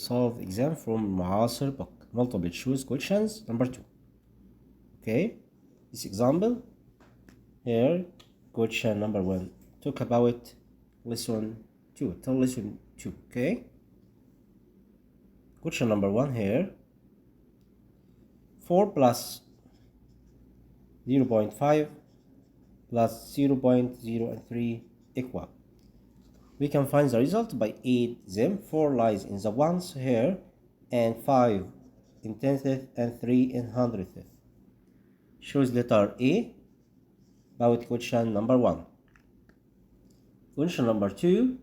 solve exam from المعاصر book. Multiple choose questions number 2. Okay, this example here, question number 1. Talk about lesson 2. Tell lesson 2. Okay. Question number 1 here. 4 plus 0.5 plus 0.03 equal. We can find the result by add them. 4 lies in the ones here, and 5 in 10th and 3 in 100th. Choose letter A about question number 1. Question number 2.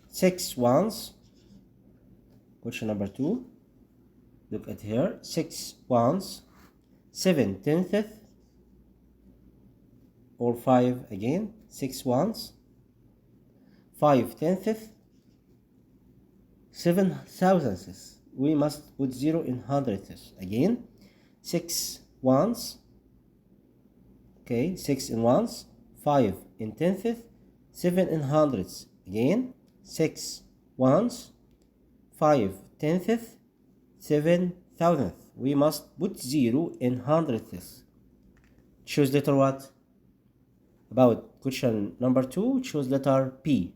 6 ones. Question number 2. Look at here. 6 ones. 7 tenths. Or 5 again. 6 ones. 5 tenths. 7 thousandths. We must put 0 in hundredths. Again. 6 ones. Okay. 6 in ones. 5 in tenths. 7 in hundredths. Again. 6 ones. 5 tenths. 7 thousandths. We must put 0 in hundredths. Choose letter what? About question number 2, choose letter P.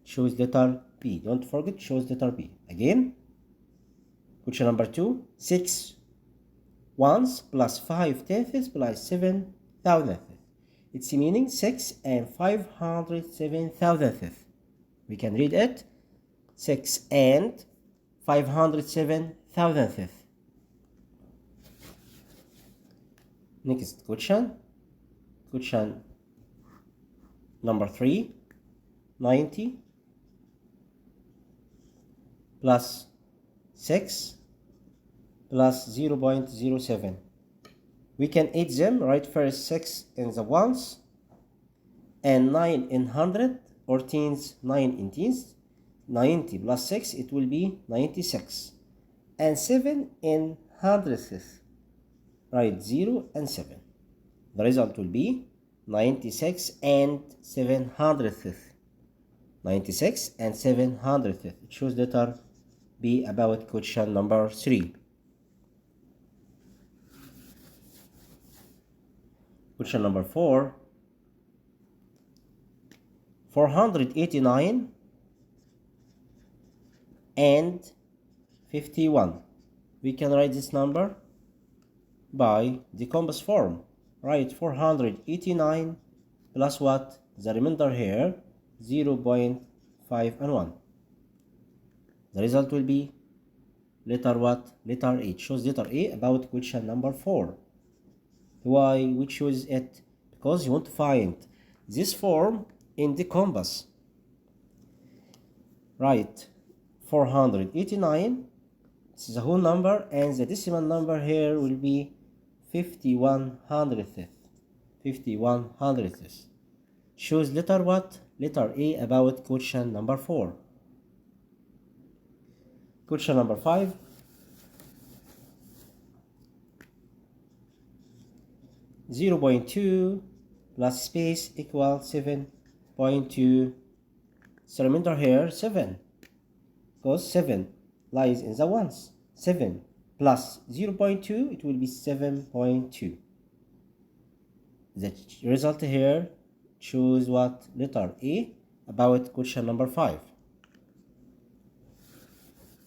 Choose letter P. Don't forget, choose letter P. Again, question number 2, 6 ones plus 5 tenths plus 7 thousandths. It's meaning 6 and 507 thousandths. We can read it. 6 and 507 thousandths. Next question. Question number 3. 90 plus 6 plus 0.07. We can add them. Write first 6 in the ones and 9 in 100 or teens, 9 in teens. 90 plus 6, it will be 96. And 7 in hundredths. Write 0 and 7. The result will be 96 and 7 hundredths. 96 and 7 hundredths. Choose letter B about question number 3. Question number 4. 489 and 51. We can write this number by decompose form. Write 489 plus what? The remainder here, 0.5 and 1. The result will be letter what? Letter A. Choose letter A about question number 4. Why we choose it? Because you want to find this form in decompose. Write 489. This is the whole number, and the decimal number here will be 51 hundredths. 51 hundredths. Choose letter what? Letter A about question number 4. Question number 5. 0.2 plus space equal 7.2. So remember here 7, because 7 lies in the ones. 7 plus 0.2, it will be 7.2. The result here, choose what? Letter A about question number 5.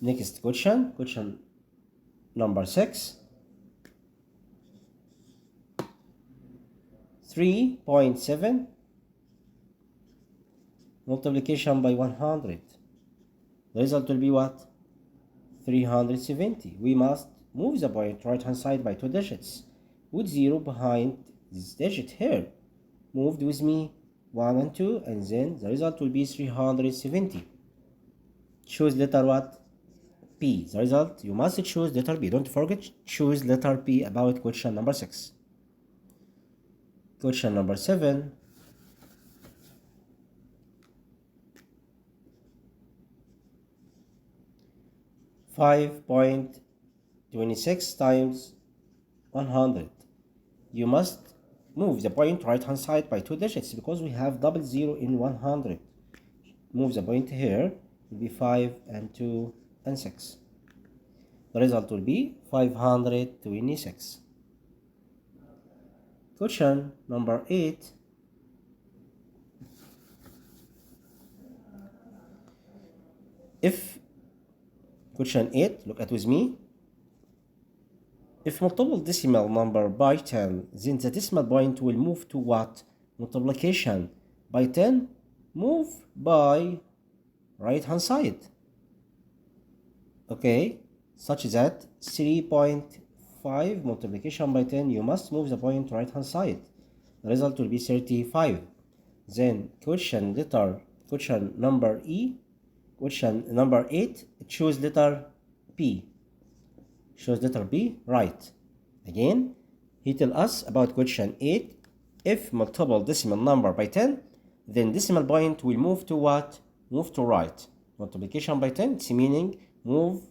Next question, question number 6. 3.7 multiplication by 100. The result will be what? 370. We must move the point right hand side by 2 digits. Put 0 behind this digit here. Moved with me 1 and 2, and then the result will be 370. Choose letter what? P. The result, you must choose letter B. Don't forget, choose letter P about question number 6. Question number 7. 5.26 times 100. You must move the point right hand side by 2 digits because we have double 0 in 100. Move the point here, it will be 5 and 2 and 6. The result will be 526. Question number 8. If question 8, look at with me. If multiple decimal number by 10, then the decimal point will move to what? Multiplication by 10, move by right hand side. Okay, such that 3.5 multiplication by 10, you must move the point right hand side. The result will be 35. Then question number E. Question number 8, choose letter P. Choose letter B, right. Again, he tells us about question 8. If multiple decimal number by 10, then decimal point will move to what? Move to right. Multiplication by 10, it's meaning move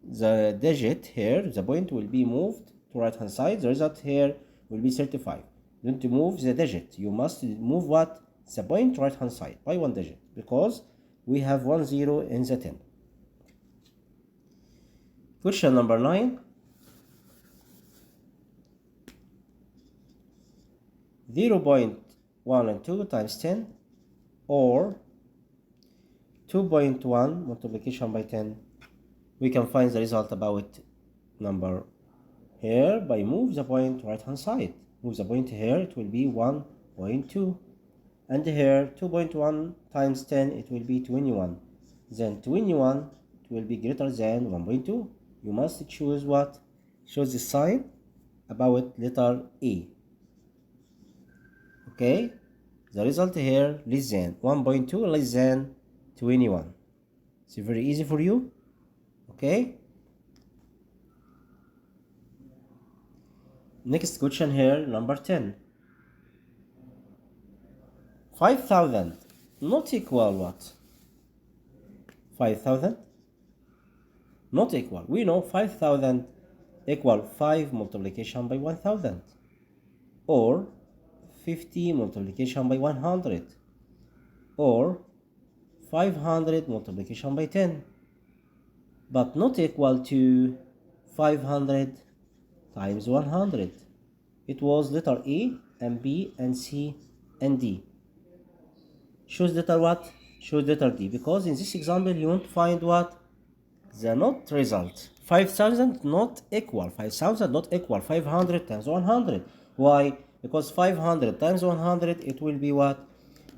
the digit here, the point will be moved to right hand side. The result here will be 35. Don't move the digit. You must move what? The point right hand side by 1 digit because we have 1 0 in the 10. Question number 9. 0.1 and 2 times 10 or 2.1 multiplication by 10. We can find the result about number here by move the point right hand side. Move the point here, it will be 1.2. And here 2.1 times 10, it will be 21. Then 21, it will be greater than 1.2. You must choose what? Choose the sign about letter E. Okay, the result here less than 1.2 less than 21. It's very easy for you. Okay, next question here, number 10. 5,000 not equal what? 5,000 not equal. We know 5,000 equal 5 multiplication by 1,000 or 50 multiplication by 100 or 500 multiplication by 10, but not equal to 500 times 100. It was letter A and B and C and D. Choose letter what? Choose letter D, because in this example you want to find what? The not result. 5,000 not equal. 5,000 not equal 500 times 100. Why? Because 500 times 100, it will be what?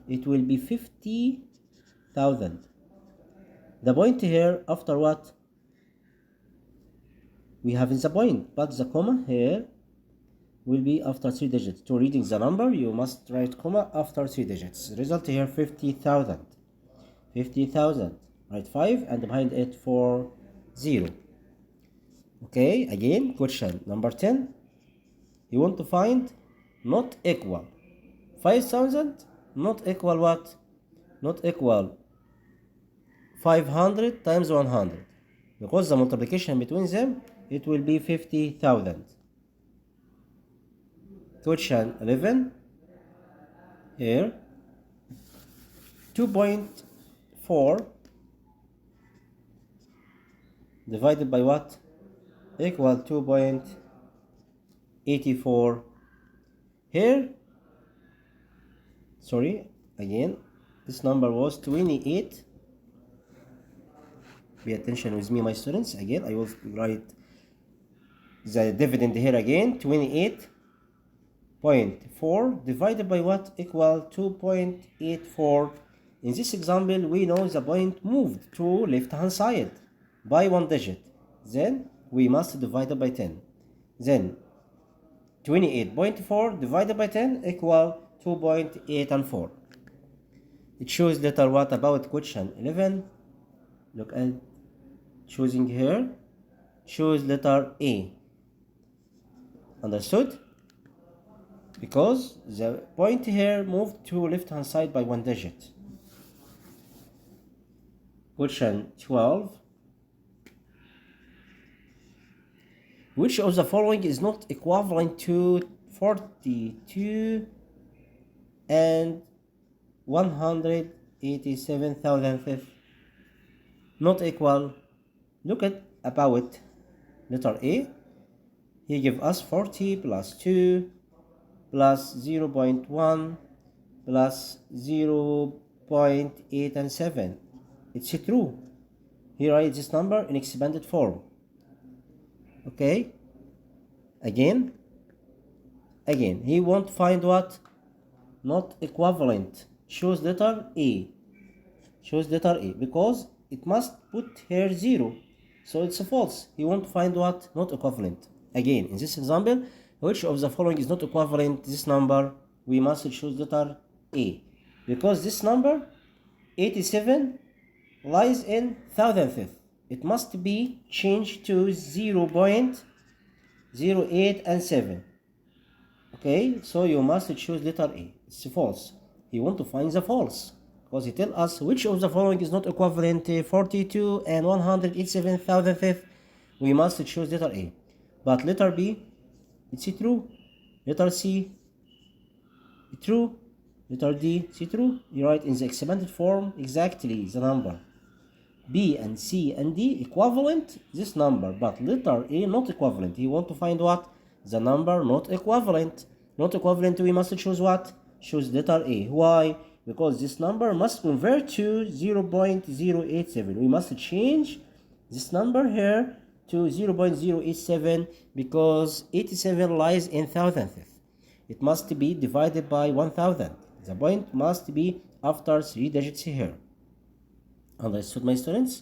It will be 50,000. The point here after what? We have in the point, but the comma here will be after 3 digits. To reading the number, you must write comma after 3 digits. Result here 50,000. 50,000. Write 5 and behind it 4 0. Okay, again, question number 10. You want to find not equal 5,000 not equal what? Not equal 500 times 100, because the multiplication between them, it will be 50,000. Question 11 here, 2.4 divided by what? Equal 2.84. Here, sorry, again, this number was 28. Pay attention with me, my students. Again, I will write the dividend here again. 28.4 divided by what? Equal 2.84. In this example, we know the point moved to left hand side by 1 digit. Then we must divide it by 10. Then 28.4 divided by 10 equal 2.8 and 4. It shows letter what about question 11? Look at choosing here. Choose letter A. Understood? Because the point here moved to left hand side by 1 digit. Question 12. Which of the following is not equivalent to 42 and 187,000th not equal. Look at about letter A. He give us 40 plus 2 plus 0.1 plus 0.8 and 7. It's true. He writes this number in expanded form. Okay. Again, he won't find what? Not equivalent. Choose letter A. Choose letter A because it must put here 0. So it's a false. He won't find what? Not equivalent. Again, in this example, which of the following is not equivalent to this number? We must choose letter A. Because this number, 87, lies in thousandth. It must be changed to 0.08 and 7. Okay, so you must choose letter A. It's false. He want to find the false because he tell us which of the following is not equivalent to 42 and 187,000th. We must choose letter A. But letter B, it's true. Letter C, true. Letter D, it's true. You write in the expanded form exactly the number. B and C and D equivalent this number, but letter A not equivalent. He want to find what? The number not equivalent. Not equivalent, we must choose what? Choose letter A. Why? Because this number must convert to 0.087. We must change this number here to 0.087 because 87 lies in thousandth. It must be divided by 1000. The point must be after 3 digits here. Understood, my students?